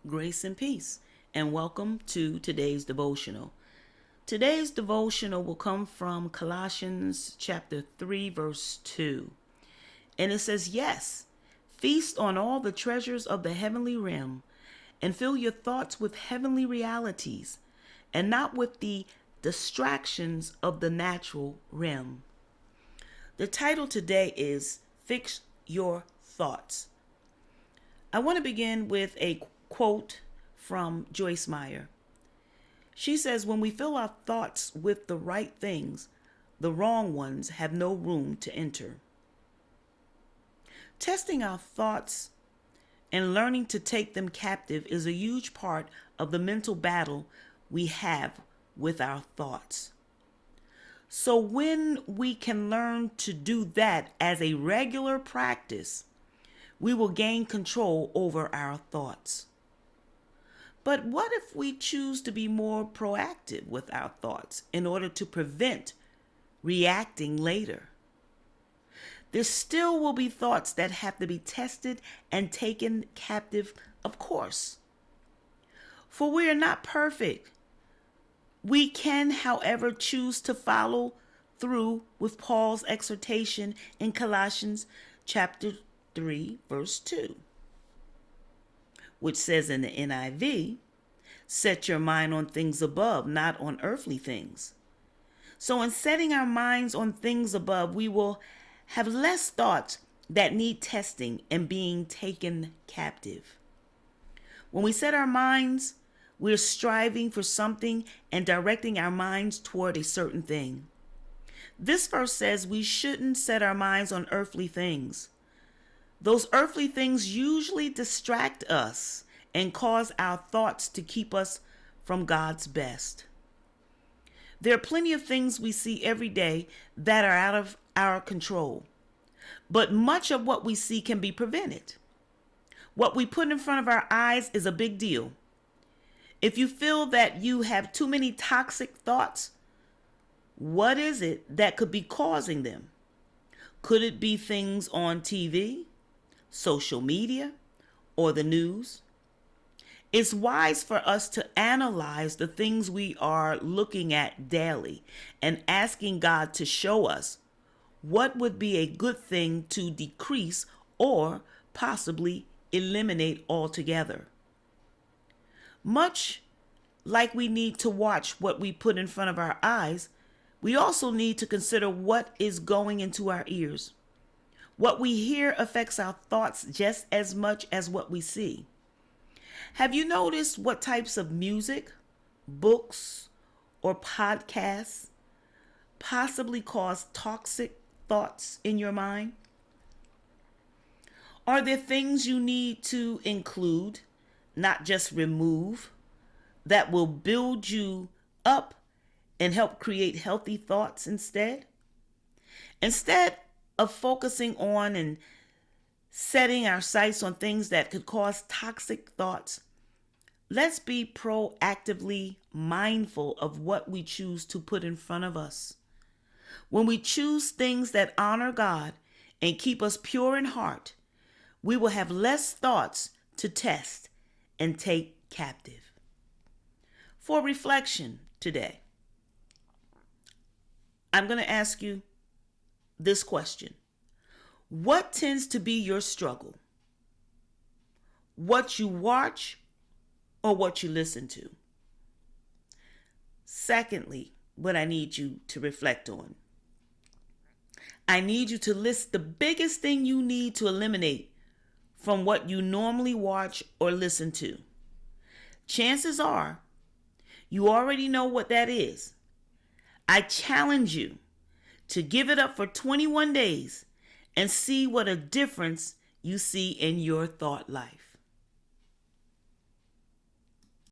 Grace and peace, and welcome to today's devotional. Today's devotional will come from Colossians chapter 3, verse 2. And it says, Yes, feast on all the treasures of the heavenly realm, and fill your thoughts with heavenly realities, and not with the distractions of the natural realm. The title today is Fix Your Thoughts. I want to begin with a quote from Joyce Meyer. She says, when we fill our thoughts with the right things, the wrong ones have no room to enter. Testing our thoughts and learning to take them captive is a huge part of the mental battle we have with our thoughts. So when we can learn to do that as a regular practice, we will gain control over our thoughts. But what if we choose to be more proactive with our thoughts in order to prevent reacting later? There still will be thoughts that have to be tested and taken captive, of course. For we are not perfect. We can, however, choose to follow through with Paul's exhortation in Colossians chapter 3, verse 2. Which says in the NIV, set your mind on things above, not on earthly things. So in setting our minds on things above, we will have less thoughts that need testing and being taken captive. When we set our minds, we're striving for something and directing our minds toward a certain thing. This verse says we shouldn't set our minds on earthly things. Those earthly things usually distract us and cause our thoughts to keep us from God's best. There are plenty of things we see every day that are out of our control, but much of what we see can be prevented. What we put in front of our eyes is a big deal. If you feel that you have too many toxic thoughts, what is it that could be causing them? Could it be things on TV? Social media, or the news? It's wise for us to analyze the things we are looking at daily and asking God to show us what would be a good thing to decrease or possibly eliminate altogether. Much like we need to watch what we put in front of our eyes, we also need to consider what is going into our ears. What we hear affects our thoughts just as much as what we see. Have you noticed what types of music, books, or podcasts possibly cause toxic thoughts in your mind? Are there things you need to include, not just remove, that will build you up and help create healthy thoughts instead? Instead of focusing on and setting our sights on things that could cause toxic thoughts, let's be proactively mindful of what we choose to put in front of us. When we choose things that honor God and keep us pure in heart, we will have less thoughts to test and take captive. For reflection today, I'm going to ask you this question. What tends to be your struggle? What you watch or what you listen to? Secondly, what I need you to reflect on. I need you to list the biggest thing you need to eliminate from what you normally watch or listen to. Chances are you already know what that is. I challenge you to give it up for 21 days and see what a difference you see in your thought life.